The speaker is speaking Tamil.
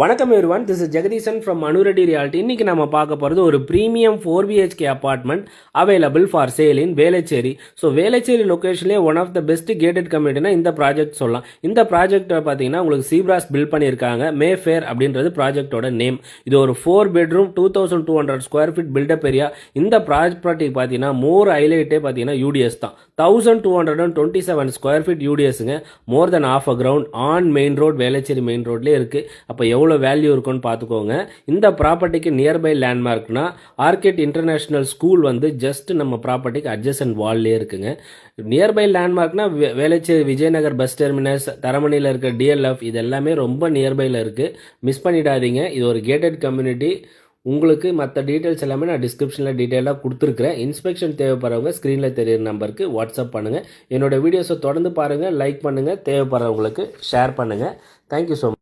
வணக்கம் everyone, this is Jagadeesan from Anu Reddy reality. இன்னைக்கு நம்ம பார்க்க போகிறது ஒரு premium 4BHK apartment available for sale in Velachery. So Velachery லொக்கேஷன்லேயே one of the best gated கம்யூனிட்டினா இந்த ப்ராஜெக்ட் சொல்லலாம். இந்த ப்ராஜெக்டை பார்த்தீங்கன்னா உங்களுக்கு சீப்ராஸ் பில்ட் பண்ணியிருக்காங்க. மே ஃபேர் அப்படின்றது ப்ராஜெக்டோட நேம். இது ஒரு 4 bedroom 2200 square feet built up area. இந்த ப்ராஜெக்ட் பார்த்தீங்கன்னா மோர் ஹைலைட்டே பார்த்தீங்கன்னா யூடிஎஸ் தான். 1227 ஸ்கொயர் ஃபீட் யூடிஎஸ்ங்க. More than half a ground on main road, Velachery main ரோட்லேயே இருக்குது. அப்போ எவ்வளோ வேல்யூ இருக்குன்னு பார்த்துக்கோங்க. இந்த ப்ராப்பர்ட்டிக்கு நியர்பை லேண்ட்மார்க்னா ஆர்கிட் இன்டர்நேஷனல் ஸ்கூல் வந்து ஜஸ்ட் நம்ம ப்ராப்பர்ட்டிக்கு அட்ஜசன்ட் வால்லே இருக்குங்க. நியர்பை லேண்ட்மார்க்னா வேளச்சேரி விஜயநகர் பஸ் டெர்மினஸ், தரமணியில் இருக்க டிஎல்எஃப், இது எல்லாமே ரொம்ப நியர்பையில் இருக்குது. மிஸ் பண்ணிடாதீங்க. இது ஒரு கேட்டட் கம்யூனிட்டி. உங்களுக்கு மற்ற டீட்டெயில்ஸ் எல்லாமே நான் டிஸ்கிரிப்ஷனில் டீட்டெயிலாக கொடுத்துருக்குறேன். இன்ஸ்பெக்ஷன் தேவைப்படுறவங்க ஸ்க்ரீனில் தெரியுற நம்பருக்கு வாட்ஸ்அப் பண்ணுங்கள். என்னோடய வீடியோஸை தொடர்ந்து பாருங்கள், லைக் பண்ணுங்கள், தேவைப்படுறவங்களுக்கு ஷேர் பண்ணுங்கள். Thank you so much.